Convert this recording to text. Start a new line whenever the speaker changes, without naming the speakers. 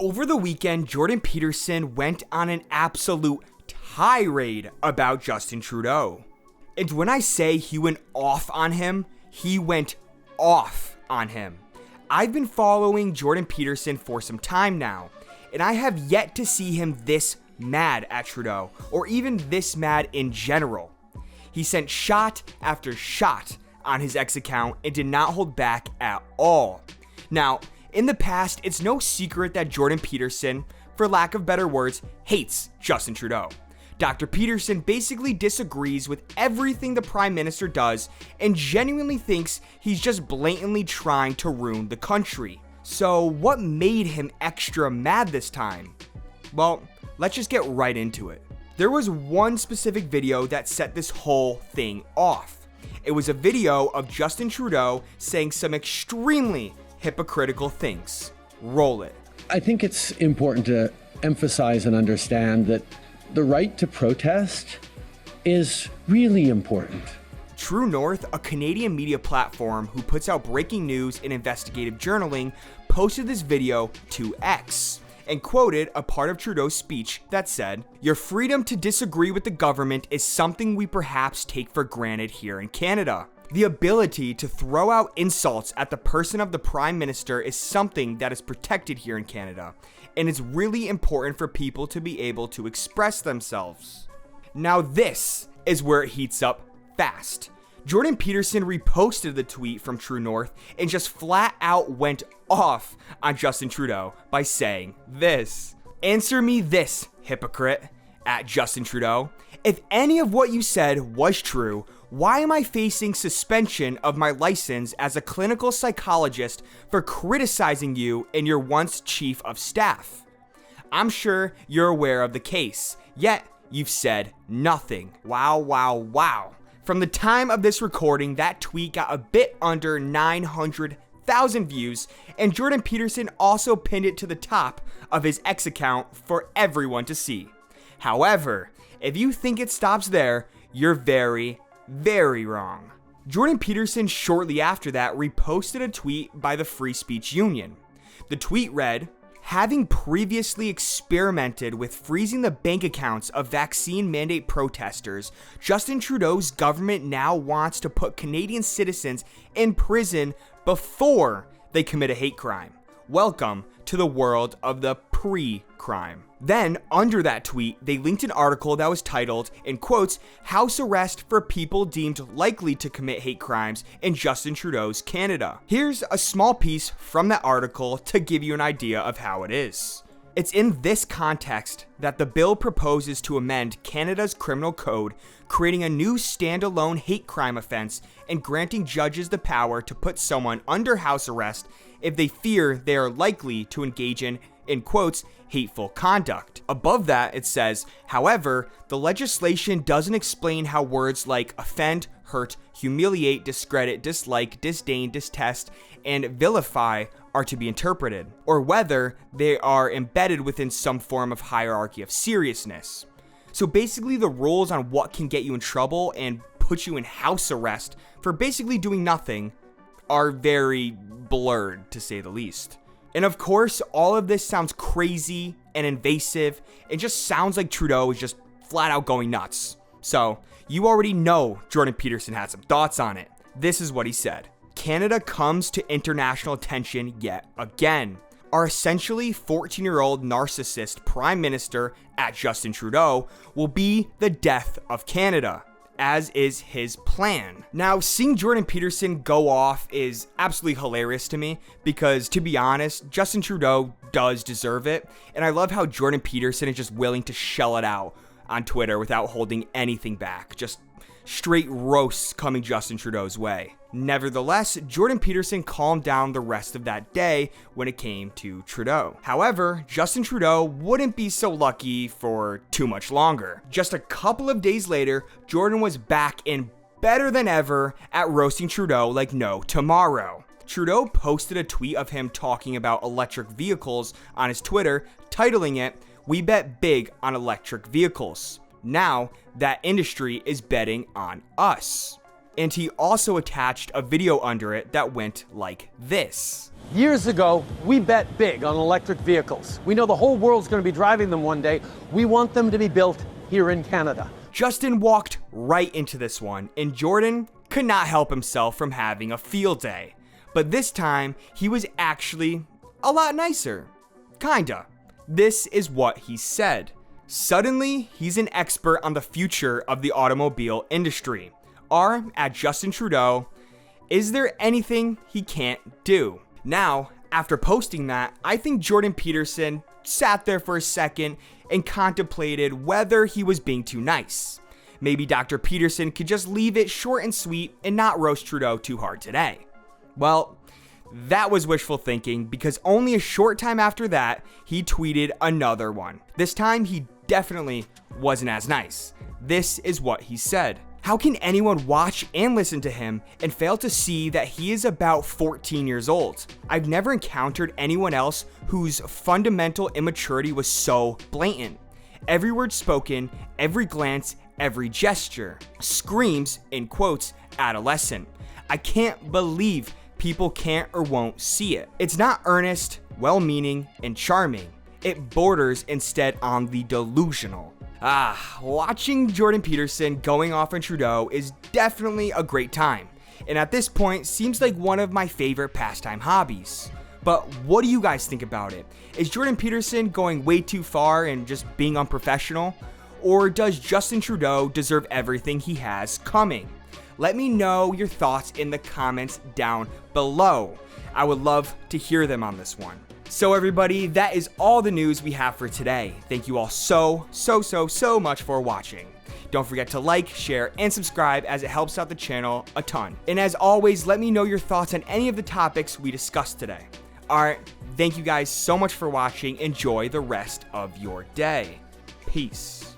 over the weekend, Jordan Peterson went on an absolute tirade about Justin Trudeau. And when I say he went off on him, he went off on him. I've been following Jordan Peterson for some time now, and I have yet to see him this mad at Trudeau, or even this mad in general. He sent shot after shot on his X account and did not hold back at all. Now, in the past, it's no secret that Jordan Peterson, for lack of better words, hates Justin Trudeau. Dr. Peterson basically disagrees with everything the Prime Minister does and genuinely thinks he's just blatantly trying to ruin the country. So what made him extra mad this time? Well, let's just get right into it. There was one specific video that set this whole thing off. It was a video of Justin Trudeau saying some extremely hypocritical things. Roll it.
I think it's important to emphasize and understand that the right to protest is really important.
True North, a Canadian media platform who puts out breaking news and investigative journaling, posted this video to X and quoted a part of Trudeau's speech that said, "Your freedom to disagree with the government is something we perhaps take for granted here in Canada. The ability to throw out insults at the person of the Prime Minister is something that is protected here in Canada, and it's really important for people to be able to express themselves." Now this is where it heats up fast. Jordan Peterson reposted the tweet from True North and just flat out went off on Justin Trudeau by saying this: "Answer me this, hypocrite, at Justin Trudeau. If any of what you said was true, why am I facing suspension of my license as a clinical psychologist for criticizing you and your once chief of staff? I'm sure you're aware of the case, yet you've said nothing." Wow, wow, wow. From the time of this recording, that tweet got a bit under 900,000 views, and Jordan Peterson also pinned it to the top of his X account for everyone to see. However, if you think it stops there, you're very, very wrong. Jordan Peterson shortly after that reposted a tweet by the Free Speech Union. The tweet read, "Having previously experimented with freezing the bank accounts of vaccine mandate protesters, Justin Trudeau's government now wants to put Canadian citizens in prison before they commit a hate crime. Welcome to the world of the pre-crime." Then, under that tweet, they linked an article that was titled, in quotes, "House arrest for people deemed likely to commit hate crimes in Justin Trudeau's Canada." Here's a small piece from that article to give you an idea of how it is. It's in this context that the bill proposes to amend Canada's criminal code, creating a new standalone hate crime offense and granting judges the power to put someone under house arrest if they fear they are likely to engage in quotes, hateful conduct. Above that, it says, however, the legislation doesn't explain how words like offend, hurt, humiliate, discredit, dislike, disdain, detest, and vilify are to be interpreted, or whether they are embedded within some form of hierarchy of seriousness. So basically the rules on what can get you in trouble and put you in house arrest for basically doing nothing are very blurred, to say the least. And of course, all of this sounds crazy and invasive. It just sounds like Trudeau is just flat out going nuts. So, you already know Jordan Peterson had some thoughts on it. This is what he said. "Canada comes to international attention yet again. Our essentially 14-year-old narcissist Prime Minister at Justin Trudeau will be the death of Canada, as is his plan." Now, seeing Jordan Peterson go off is absolutely hilarious to me because, to be honest, Justin Trudeau does deserve it, and I love how Jordan Peterson is just willing to shell it out on Twitter without holding anything back. Just straight roasts coming Justin Trudeau's way. Nevertheless, Jordan Peterson calmed down the rest of that day when it came to Trudeau. However, Justin Trudeau wouldn't be so lucky for too much longer. Just a couple of days later, Jordan was back in better than ever at roasting Trudeau like no tomorrow. Trudeau posted a tweet of him talking about electric vehicles on his Twitter, titling it, "We bet big on electric vehicles. Now that industry is betting on us." And he also attached a video under it that went like this.
Years ago, we bet big on electric vehicles. We know the whole world's going to be driving them one day. We want them to be built here in Canada.
Justin walked right into this one, and Jordan could not help himself from having a field day. But this time, he was actually a lot nicer. Kinda. This is what he said. Suddenly, he's an expert on the future of the automobile industry. Or, at Justin Trudeau, is there anything he can't do? Now, after posting that, I think Jordan Peterson sat there for a second and contemplated whether he was being too nice. Maybe Dr. Peterson could just leave it short and sweet and not roast Trudeau too hard today. Well, that was wishful thinking, because only a short time after that, he tweeted another one. This time, he definitely wasn't as nice. This is what he said. How can anyone watch and listen to him and fail to see that he is about 14 years old? I've never encountered anyone else whose fundamental immaturity was so blatant. Every word spoken, every glance, every gesture screams, in quotes, adolescent. I can't believe people can't or won't see it. It's not earnest, well-meaning, and charming. It borders instead on the delusional. Watching Jordan Peterson going off on Trudeau is definitely a great time, and at this point seems like one of my favorite pastime hobbies. But what do you guys think about it? Is Jordan Peterson going way too far and just being unprofessional? Or does Justin Trudeau deserve everything he has coming? Let me know your thoughts in the comments down below. I would love to hear them on this one. So everybody, that is all the news we have for today. Thank you all so much for watching. Don't forget to like, share, and subscribe, as it helps out the channel a ton. And as always, let me know your thoughts on any of the topics we discussed today. Alright, thank you guys so much for watching. Enjoy the rest of your day. Peace.